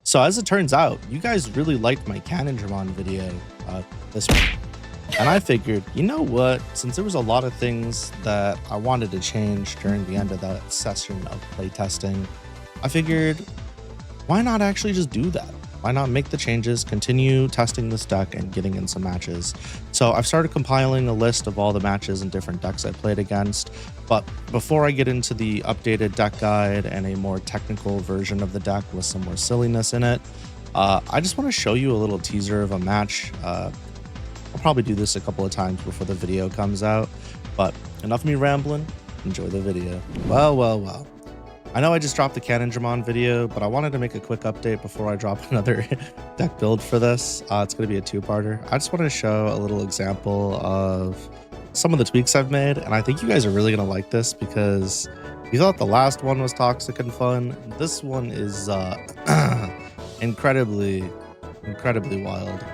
So as it turns out, you guys really liked my Cannondramon video this week. And I figured, you know what, since there was a lot of things that I wanted to change during the end of that session of playtesting, I figured, why not actually just do that? Why not make the changes, continue testing this deck and getting in some matches? So I've started compiling a list of all the matches and different decks I played against. But before I get into the updated deck guide and a more technical version of the deck with some more silliness in it, I just want to show you a little teaser of a match. I'll probably do this a couple of times before the video comes out, but enough of me rambling, enjoy the video. Well. I know I just dropped the Cannondramon video, but I wanted to make a quick update before I drop another deck build for this. It's going to be a two-parter. I just want to show a little example of some of the tweaks I've made, and I think you guys are really going to like this because you thought the last one was toxic and fun. This one is incredibly wild.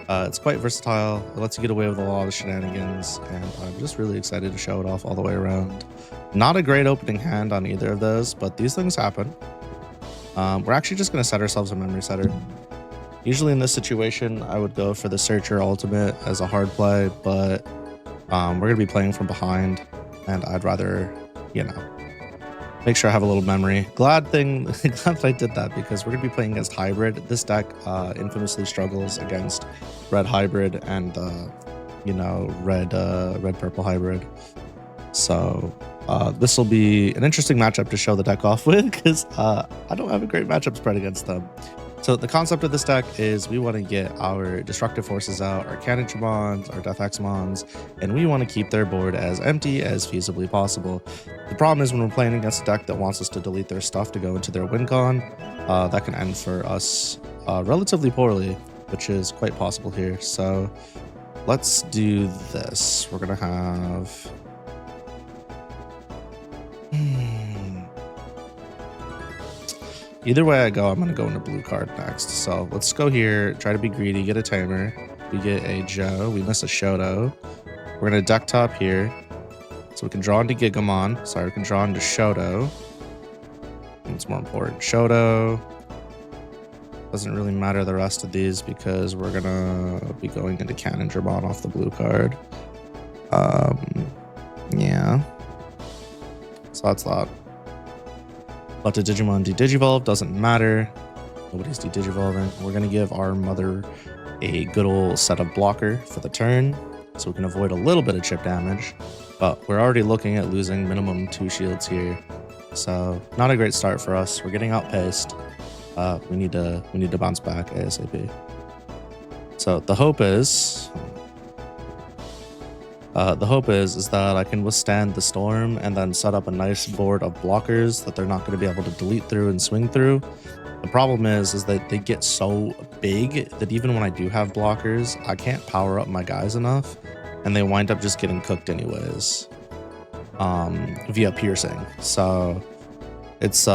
It's quite versatile. It lets you get away with a lot of shenanigans, and I'm just really excited to show it off all the way around. Not a great opening hand on either of those, but these things happen. We're actually just going to set ourselves a memory setter. Usually in this situation, I would go for the Searcher Ultimate as a hard play, but we're going to be playing from behind, and I'd rather, you know, make sure I have a little memory. Glad that I did that because we're going to be playing against Hybrid. This deck infamously struggles against Red Hybrid and, you know, Red-Purple Hybrid. So this will be an interesting matchup to show the deck off with because I don't have a great matchup spread against them. So the concept of this deck is we want to get our Destructive Forces out, our Cannondramons, our Death Exmons, and we want to keep their board as empty as feasibly possible. The problem is when we're playing against a deck that wants us to delete their stuff to go into their win con, that can end for us relatively poorly, which is quite possible here. So let's do this. We're going to have... Either way I go, I'm going to go into blue card next. So let's go here, try to be greedy, get a Tamer. We get a Joe. We miss a Shoto. We're going to deck top here. So we can draw into Gigamon. Sorry, we can draw into Shoto. It's more important. Shoto. Doesn't really matter the rest of these because we're going to be going into Cannondramon off the blue card. Yeah. So that's that. Let the Digimon de-digivolve, doesn't matter. Nobody's de-digivolving. We're going to give our mother a good old setup blocker for the turn, so we can avoid a little bit of chip damage. But we're already looking at losing minimum 2 shields here. So not a great start for us. We're getting outpaced. We need to bounce back ASAP. So the hope is that I can withstand the storm and then set up a nice board of blockers that they're not going to be able to delete through and swing through. The problem is that they get so big that even when I do have blockers, I can't power up my guys enough, and they wind up just getting cooked anyways via piercing. So it's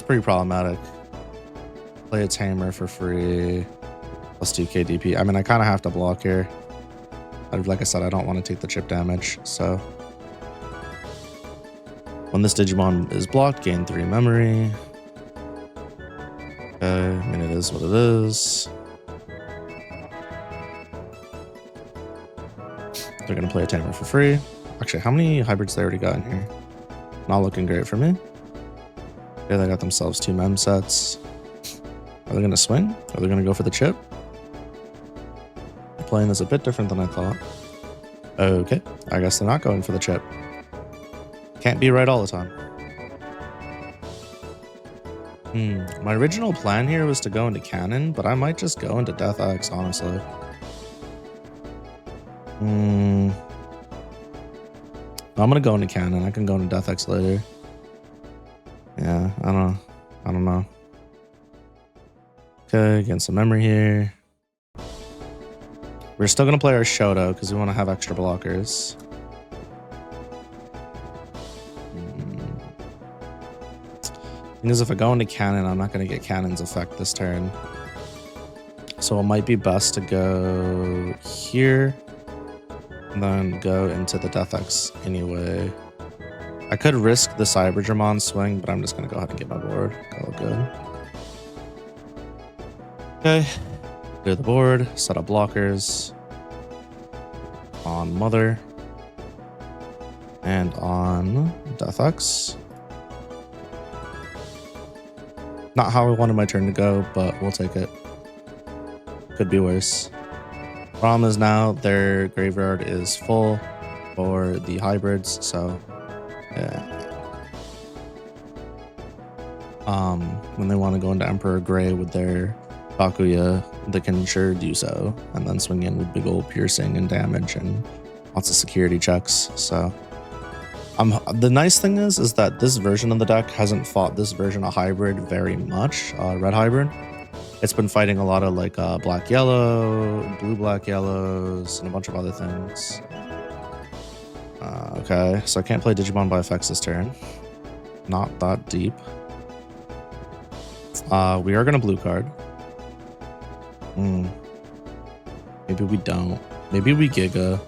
pretty problematic. Play a Tamer for free. Plus 2 KDP. I mean, I kind of have to block here. Like I said, I don't want to take the chip damage, so when this Digimon is blocked, gain 3 memory. Okay, I mean, it is what it is. They're going to play a Tamer for free. Actually, how many hybrids they already got in here? Not looking great for me. Okay, they got themselves 2 mem sets. Are they going to swing? Are they going to go for the chip? Playing this a bit different than I thought. Okay, I guess they're not going for the chip. Can't be right all the time. My original plan here was to go into Cannon, but I might just go into Death X, honestly. I'm gonna go into Cannon. I can go into Death X later. Yeah, I don't know. Okay, getting some memory here. We're still going to play our Shoto because we want to have extra blockers. Thing is, if I go into Cannon, I'm not going to get Cannon's effect this turn. So it might be best to go here and then go into the Death X anyway. I could risk the Cyberdramon swing, but I'm just going to go ahead and get my board. Call it good. Okay, clear the board, set up blockers on Mother and on Death-X. Not how I wanted my turn to go, but we'll take it. Could be worse. Problem is now their graveyard is full for the hybrids, so yeah. When they want to go into Emperor Gray with their Bakuya, they can sure do so, and then swing in with big old piercing and damage and lots of security checks. So the nice thing is that this version of the deck hasn't fought this version of hybrid very much, red hybrid. It's been fighting a lot of like black yellow, blue black yellows, and a bunch of other things. Okay, so I can't play Digimon by effects this turn. Not that deep. We are gonna blue card. Maybe we don't. Maybe we Giga.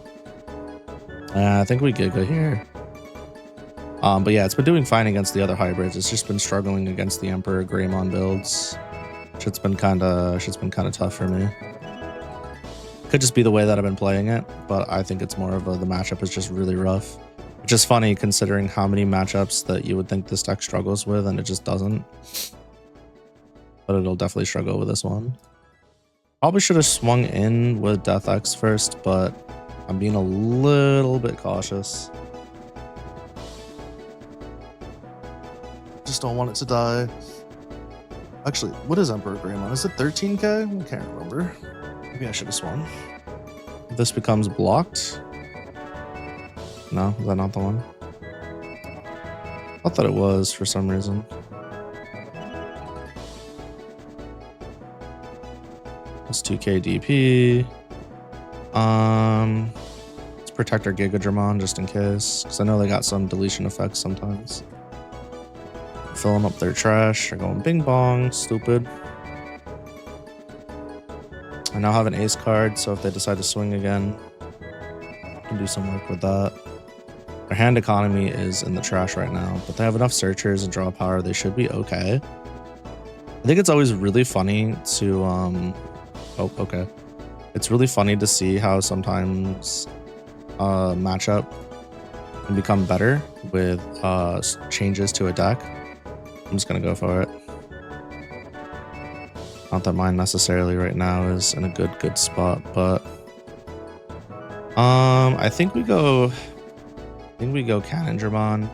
I think we Giga here. But yeah, it's been doing fine against the other hybrids. It's just been struggling against the Emperor Greymon builds. Shit's been kind of tough for me. Could just be the way that I've been playing it, but I think it's more of the matchup is just really rough. Which is funny considering how many matchups that you would think this deck struggles with, and it just doesn't. But it'll definitely struggle with this one. Probably should have swung in with Death-X first, but I'm being a little bit cautious. Just don't want it to die. Actually, what is Emperor Greymon? Is it 13k? I can't remember. Maybe I should have swung. This becomes blocked. No, is that not the one? I thought it was for some reason. That's 2k DP. Let's protect our Cannondramon just in case, because I know they got some deletion effects sometimes. Filling up their trash. They're going bing bong. Stupid. I now have an ace card, so if they decide to swing again, I can do some work with that. Their hand economy is in the trash right now, but they have enough searchers and draw power. They should be okay. I think it's always really funny to oh, okay. It's really funny to see how sometimes matchup can become better with changes to a deck. I'm just gonna go for it. Not that mine necessarily right now is in a good spot, but I think we go Cannondramon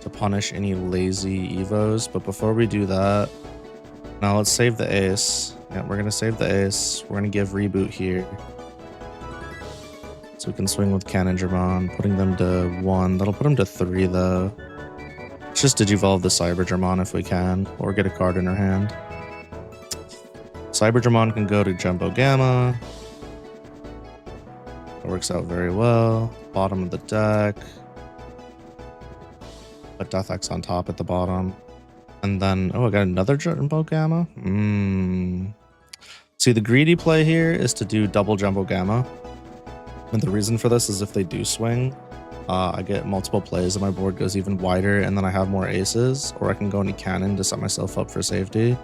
to punish any lazy evos. But before we do that, now let's save the ace. Yeah, we're gonna save the ace. We're gonna give reboot here, so we can swing with Cannondramon, putting them to 1. That'll put them to 3 though. Let's just Digivolve the Cyberdramon if we can, or get a card in her hand. Cyberdramon can go to Jumbo Gamma. It works out very well. Bottom of the deck. Put Death-X on top at the bottom. And then, oh, I got another Jumbo Gamma. See, the greedy play here is to do double Jumbo Gamma. And the reason for this is if they do swing, I get multiple plays and my board goes even wider, and then I have more aces, or I can go into Cannon to set myself up for safety.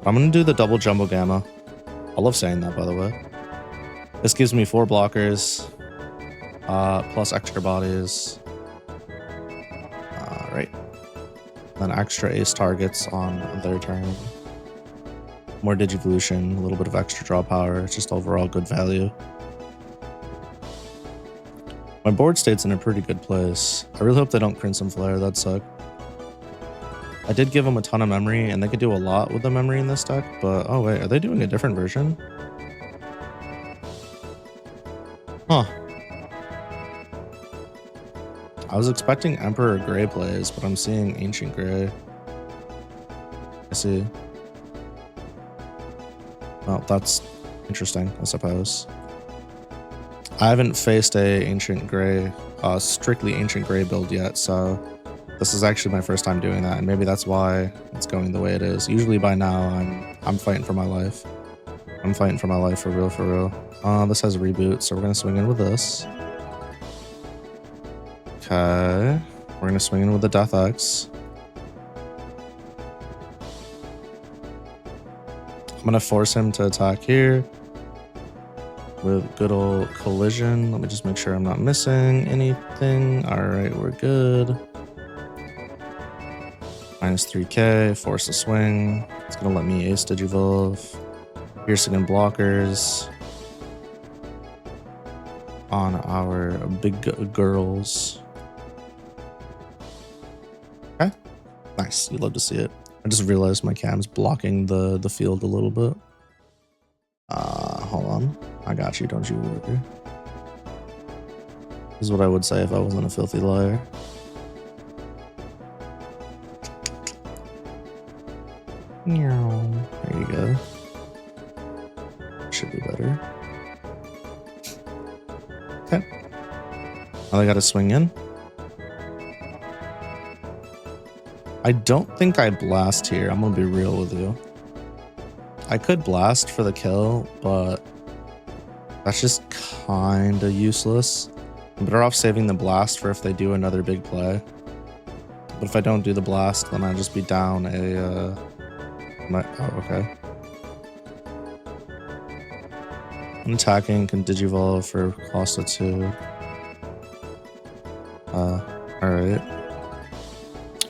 But I'm going to do the double Jumbo Gamma. I love saying that, by the way. This gives me 4 blockers, plus extra bodies. Right. Then extra ace targets on their turn. More Digivolution, a little bit of extra draw power. It's just overall good value. My board state's in a pretty good place. I really hope they don't Crimson Flare, that'd suck. I did give them a ton of memory, and they could do a lot with the memory in this deck, but oh wait, are they doing a different version? Huh. I was expecting Emperor Gray plays, but I'm seeing Ancient Gray. I see. Well, that's interesting, I suppose. I haven't faced a Ancient Gray, strictly Ancient Gray build yet, so this is actually my first time doing that, and maybe that's why it's going the way it is. Usually by now, I'm fighting for my life. I'm fighting for my life for real, for real. This has a reboot, so we're gonna swing in with this. Okay, we're gonna swing in with the Death-X. gonna force him to attack here with good old collision. Let me just make sure I'm not missing anything. All right, we're good. Minus 3k, force a swing. It's gonna let me ace Digivolve. Piercing and blockers on our big girls. Okay, nice. You love to see it. I just realized my cam's blocking the field a little bit. Hold on. I got you, don't you worry. This is what I would say if I wasn't a filthy liar. There you go. Should be better. Okay. Now I gotta swing in. I don't think I blast here. I'm gonna be real with you. I could blast for the kill, but that's just kinda useless. I'm better off saving the blast for if they do another big play. But if I don't do the blast, then I'll just be down a oh, okay. I'm attacking, can Digivolve for cost of 2. Alright.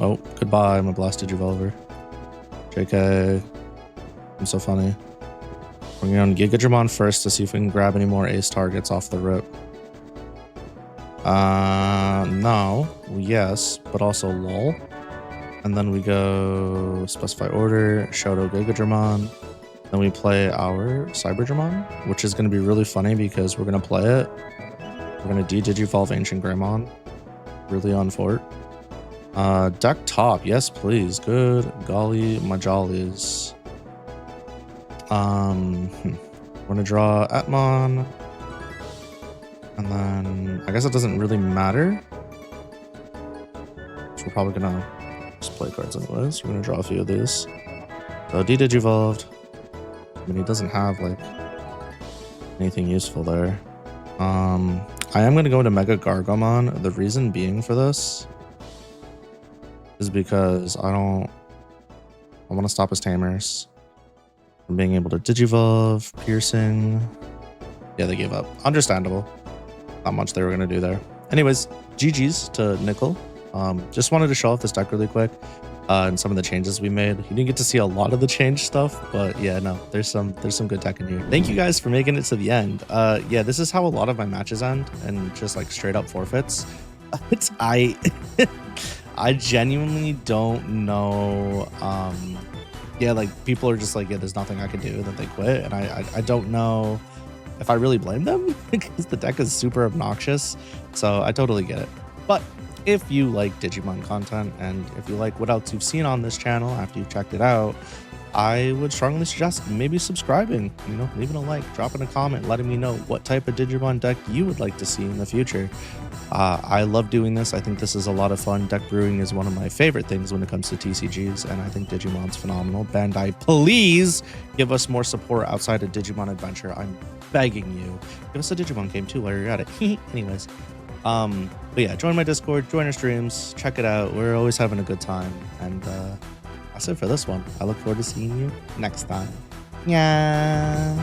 Oh, goodbye, I'm a blast Digivolver. JK. I'm so funny. We're going to Gigadramon first to see if we can grab any more ace targets off the rip. No. Yes, but also lol. And then we go specify order, Shoto Gigadramon. Then we play our Cyberdramon, which is going to be really funny because we're going to play it. We're going to de-Digivolve Ancient Greymon. Really on fort. Deck top, yes please. Good golly my jollies. We're gonna draw Atmon. And then I guess it doesn't really matter. So we're probably gonna just play cards anyways. We're gonna draw a few of these. So de-Digivolved. I mean, he doesn't have like anything useful there. I am gonna go into Mega Gargomon. The reason being for this is because I want to stop his tamers from being able to Digivolve, piercing. Yeah, they gave up. Understandable. Not much they were gonna do there. Anyways, GG's to Nickel. Just wanted to show off this deck really quick. And some of the changes we made. You didn't get to see a lot of the change stuff, but yeah, no, there's some good tech in here. Thank you guys for making it to the end. Yeah, this is how a lot of my matches end, and just like straight up forfeits. I genuinely don't know. Yeah, like people are just like, yeah, there's nothing I can do, then they quit, and I don't know if I really blame them because the deck is super obnoxious. So I totally get it. But if you like Digimon content and if you like what else you've seen on this channel after you've checked it out, I would strongly suggest maybe subscribing, you know, leaving a like, dropping a comment, letting me know what type of Digimon deck you would like to see in the future. I love doing this. I think this is a lot of fun. Deck brewing is one of my favorite things when it comes to TCGs, and I think Digimon's phenomenal. Bandai, please give us more support outside of Digimon Adventure. I'm begging you. Give us a Digimon game too while you're at it. Anyways. But yeah, join my Discord, join our streams, check it out. We're always having a good time. And that's it for this one. I look forward to seeing you next time. Yeah.